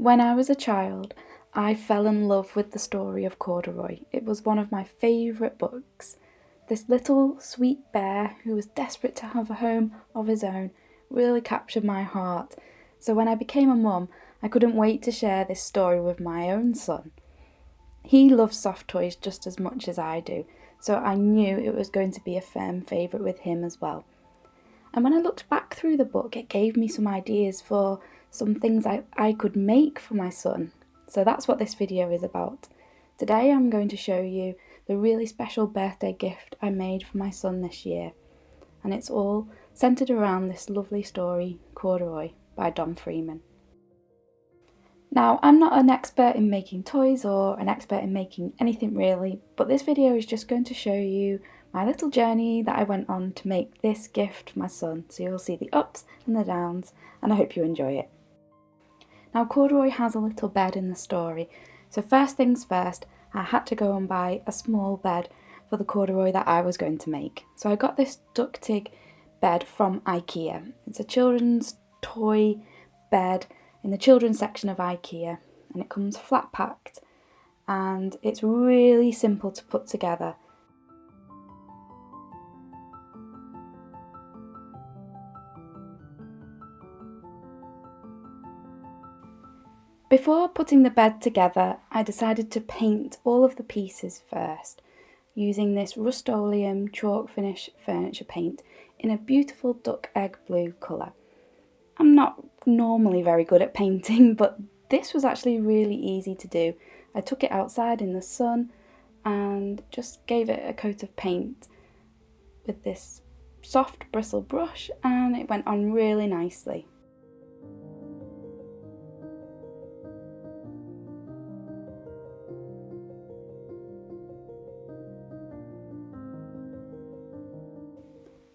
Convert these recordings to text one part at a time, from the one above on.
When I was a child, I fell in love with the story of Corduroy. It was one of my favourite books. This little sweet bear who was desperate to have a home of his own really captured my heart. So when I became a mum, I couldn't wait to share this story with my own son. He loves soft toys just as much as I do, so I knew it was going to be a firm favourite with him as well. And when I looked back through the book, it gave me some ideas for some things I could make for my son. So that's what this video is about. Today I'm going to show you the really special birthday gift I made for my son this year. And it's all centred around this lovely story, Corduroy, by Don Freeman. Now, I'm not an expert in making toys or an expert in making anything really, but this video is just going to show you my little journey that I went on to make this gift for my son. So you'll see the ups and the downs, and I hope you enjoy it. Now, Corduroy has a little bed in the story, so first things first, I had to go and buy a small bed for the Corduroy that I was going to make. So I got this duck-tig bed from Ikea. It's a children's toy bed in the children's section of Ikea, and it comes flat packed, and it's really simple to put together. Before putting the bed together, I decided to paint all of the pieces first, using this Rust-Oleum chalk finish furniture paint in a beautiful duck egg blue colour. I'm not normally very good at painting, but this was actually really easy to do. I took it outside in the sun and just gave it a coat of paint with this soft bristle brush, and it went on really nicely.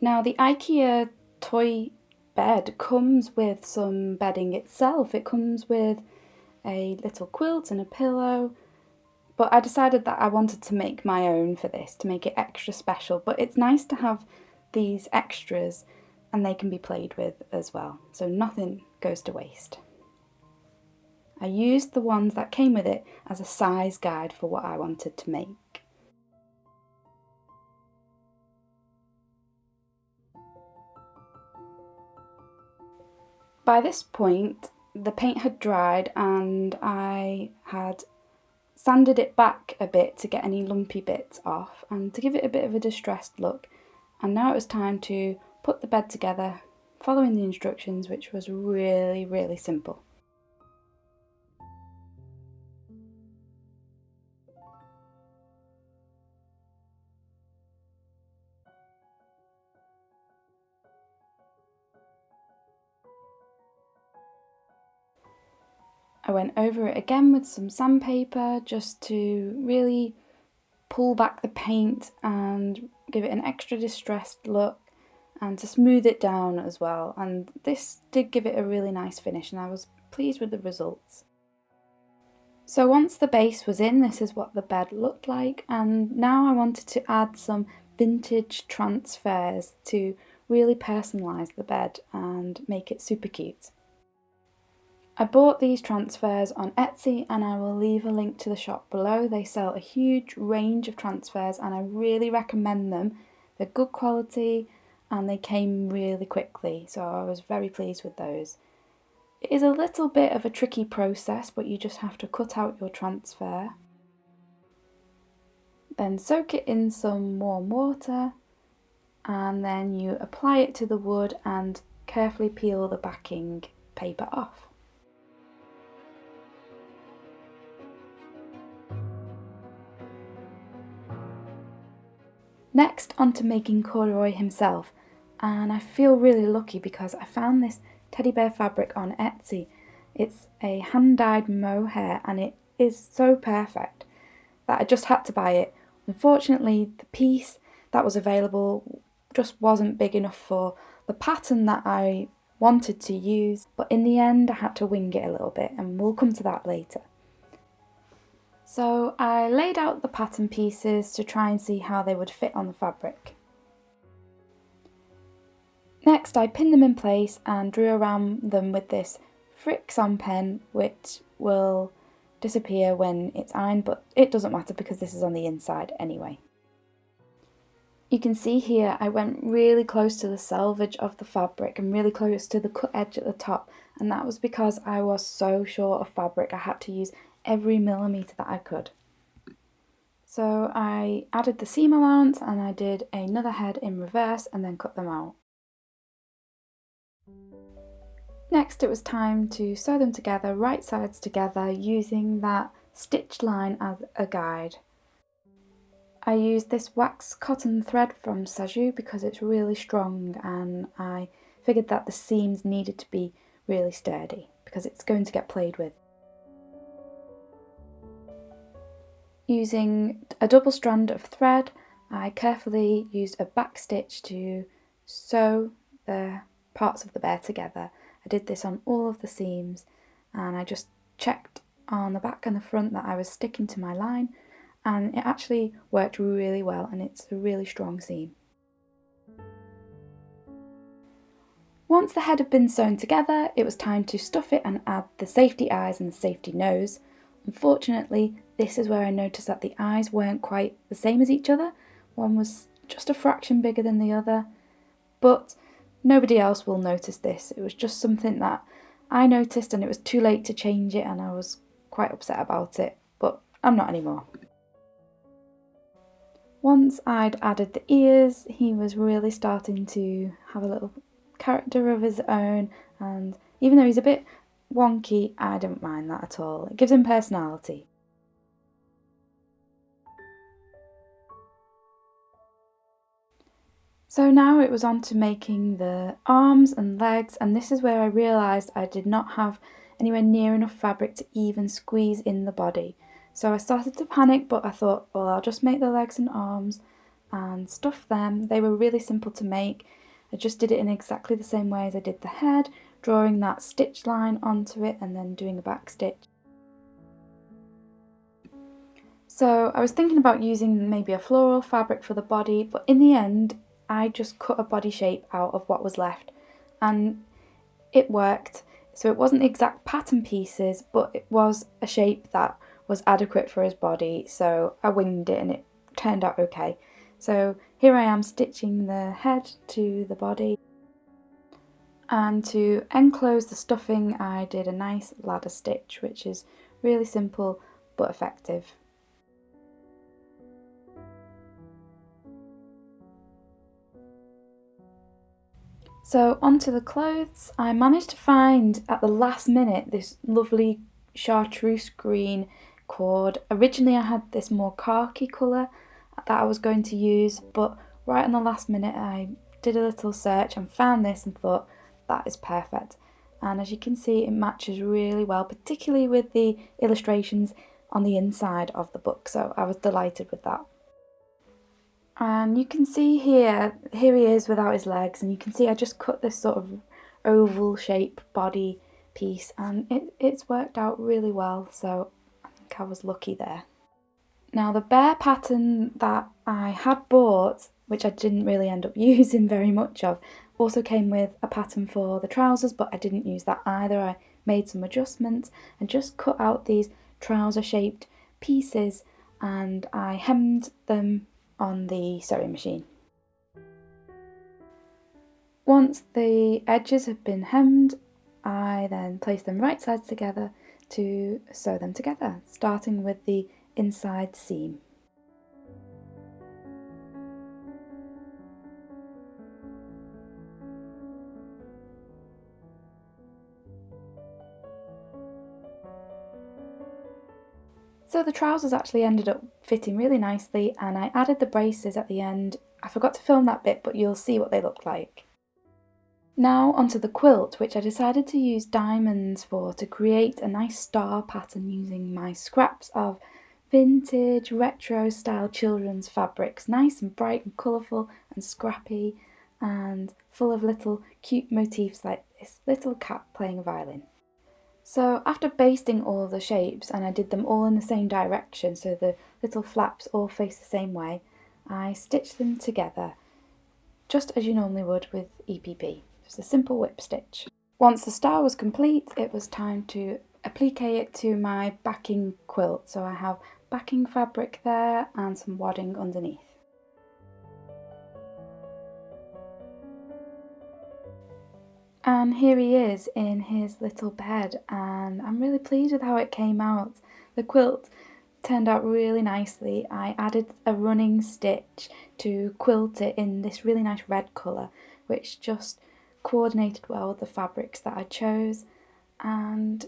Now, the Ikea toy bed comes with some bedding itself. It comes with a little quilt and a pillow, but I decided that I wanted to make my own for this to make it extra special. But it's nice to have these extras, and they can be played with as well, so nothing goes to waste. I used the ones that came with it as a size guide for what I wanted to make. By this point, the paint had dried and I had sanded it back a bit to get any lumpy bits off and to give it a bit of a distressed look. And now it was time to put the bed together, following the instructions, which was really simple. I went over it again with some sandpaper just to really pull back the paint and give it an extra distressed look and to smooth it down as well. And this did give it a really nice finish, and I was pleased with the results. So once the base was in, this is what the bed looked like, and now I wanted to add some vintage transfers to really personalise the bed and make it super cute. I bought these transfers on Etsy, and I will leave a link to the shop below. They sell a huge range of transfers and I really recommend them. They're good quality and they came really quickly, so I was very pleased with those. It is a little bit of a tricky process, but you just have to cut out your transfer, then soak it in some warm water, and then you apply it to the wood and carefully peel the backing paper off. Next, on to making Corduroy himself, and I feel really lucky because I found this teddy bear fabric on Etsy. It's a hand-dyed mohair and it is so perfect that I just had to buy it. Unfortunately, the piece that was available just wasn't big enough for the pattern that I wanted to use, but in the end I had to wing it a little bit, and we'll come to that later. So I laid out the pattern pieces to try and see how they would fit on the fabric. Next, I pinned them in place and drew around them with this Fix-On pen which will disappear when it's ironed, but it doesn't matter because this is on the inside anyway. You can see here I went really close to the selvage of the fabric and really close to the cut edge at the top, and that was because I was so short of fabric. I had to use every millimetre that I could. So I added the seam allowance and I did another head in reverse and then cut them out. Next it was time to sew them together, right sides together, using that stitch line as a guide. I used this wax cotton thread from Saju because it's really strong, and I figured that the seams needed to be really sturdy because it's going to get played with. Using a double strand of thread, I carefully used a back stitch to sew the parts of the bear together. I did this on all of the seams, and I just checked on the back and the front that I was sticking to my line, and it actually worked really well, and it's a really strong seam. Once the head had been sewn together, it was time to stuff it and add the safety eyes and the safety nose. Unfortunately, this is where I noticed that the eyes weren't quite the same as each other. One was just a fraction bigger than the other, but nobody else will notice this. It was just something that I noticed, and it was too late to change it, and I was quite upset about it, but I'm not anymore. Once I'd added the ears, he was really starting to have a little character of his own, and even though he's a bit wonky, I don't mind that at all. It gives him personality. So now it was on to making the arms and legs, and this is where I realised I did not have anywhere near enough fabric to even squeeze in the body. So I started to panic, but I thought, well, I'll just make the legs and arms and stuff them. They were really simple to make. I just did it in exactly the same way as I did the head, drawing that stitch line onto it and then doing a back stitch. So I was thinking about using maybe a floral fabric for the body, but in the end I just cut a body shape out of what was left, and it worked. So it wasn't the exact pattern pieces, but it was a shape that was adequate for his body, so I winged it and it turned out okay. So here I am stitching the head to the body, and to enclose the stuffing I did a nice ladder stitch, which is really simple but effective. So onto the clothes. I managed to find at the last minute this lovely chartreuse green cord. Originally I had this more khaki colour that I was going to use, but right in the last minute I did a little search and found this and thought that is perfect. And as you can see, it matches really well, particularly with the illustrations on the inside of the book, so I was delighted with that. And you can see here he is without his legs, and you can see I just cut this sort of oval shape body piece, and it's worked out really well, so I think I was lucky there. Now the bear pattern that I had bought, which I didn't really end up using very much of, also came with a pattern for the trousers, but I didn't use that either. I made some adjustments and just cut out these trouser shaped pieces, and I hemmed them on the sewing machine. Once the edges have been hemmed, I then place them right sides together to sew them together, starting with the inside seam. So the trousers actually ended up fitting really nicely, and I added the braces at the end. I forgot to film that bit, but you'll see what they look like. Now onto the quilt, which I decided to use diamonds for to create a nice star pattern using my scraps of vintage retro style children's fabrics, nice and bright and colourful and scrappy and full of little cute motifs like this little cat playing a violin. So after basting all of the shapes, and I did them all in the same direction so the little flaps all face the same way, I stitched them together just as you normally would with EPP, just a simple whip stitch. Once the star was complete, it was time to applique it to my backing quilt. So I have backing fabric there and some wadding underneath. And here he is in his little bed, and I'm really pleased with how it came out. The quilt turned out really nicely. I added a running stitch to quilt it in this really nice red colour, which just coordinated well with the fabrics that I chose, and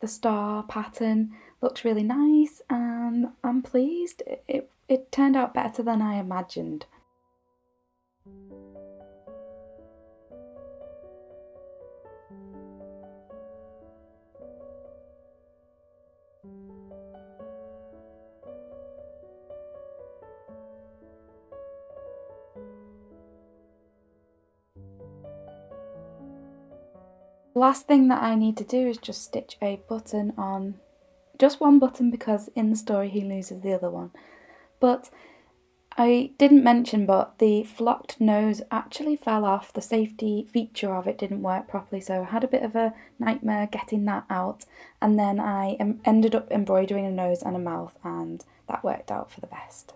the star pattern looks really nice, and I'm pleased. It turned out better than I imagined. The last thing that I need to do is just stitch a button on, just one button, because in the story he loses the other one. But I didn't mention, but the flocked nose actually fell off. The safety feature of it didn't work properly, so I had a bit of a nightmare getting that out, and then I ended up embroidering a nose and a mouth, and that worked out for the best.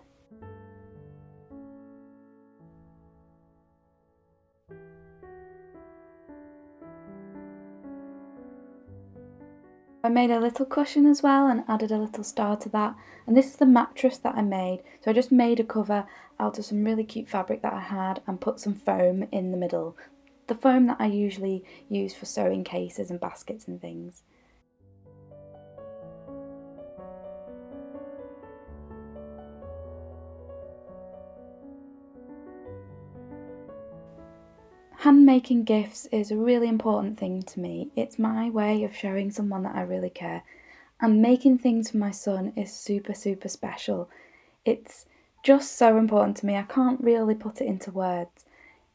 I made a little cushion as well and added a little star to that, and this is the mattress that I made. So I just made a cover out of some really cute fabric that I had and put some foam in the middle. The foam that I usually use for sewing cases and baskets and things. Hand making gifts is a really important thing to me. It's my way of showing someone that I really care. And making things for my son is super, super special. It's just so important to me. I can't really put it into words.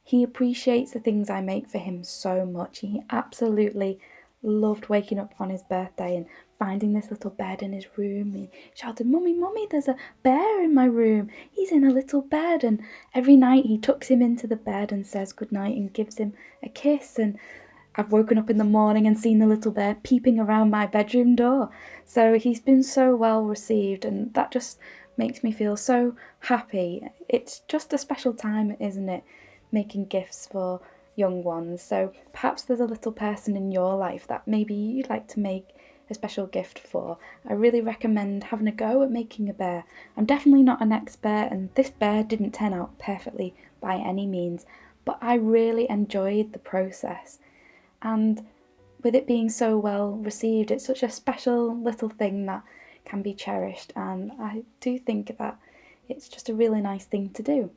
He appreciates the things I make for him so much. He absolutely loved waking up on his birthday and finding this little bed in his room. He shouted, "Mummy, Mummy, there's a bear in my room. He's in a little bed." And every night he tucks him into the bed and says goodnight and gives him a kiss. And I've woken up in the morning and seen the little bear peeping around my bedroom door. So he's been so well received, and that just makes me feel so happy. It's just a special time, isn't it? Making gifts for young ones. So perhaps there's a little person in your life that maybe you'd like to make a special gift for. I really recommend having a go at making a bear. I'm definitely not an expert, and this bear didn't turn out perfectly by any means, but I really enjoyed the process. And with it being so well received, it's such a special little thing that can be cherished, and I do think that it's just a really nice thing to do.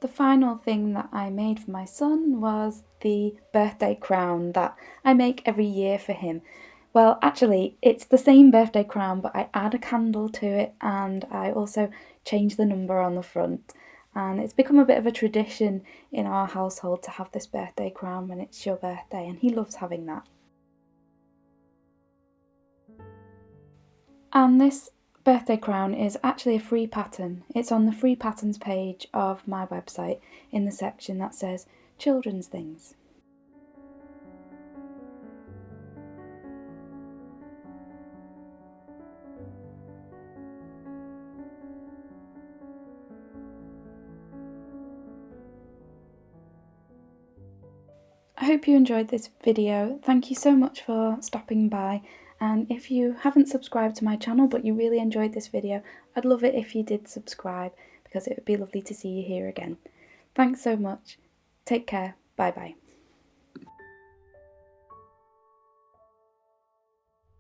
The final thing that I made for my son was the birthday crown that I make every year for him. Well, actually, it's the same birthday crown, but I add a candle to it, and I also change the number on the front. And it's become a bit of a tradition in our household to have this birthday crown when it's your birthday, and he loves having that. And this birthday crown is actually a free pattern. It's on the free patterns page of my website in the section that says children's things. I hope you enjoyed this video. Thank you so much for stopping by, and if you haven't subscribed to my channel but you really enjoyed this video, I'd love it if you did subscribe, because it would be lovely to see you here again. Thanks so much. Take care. Bye bye.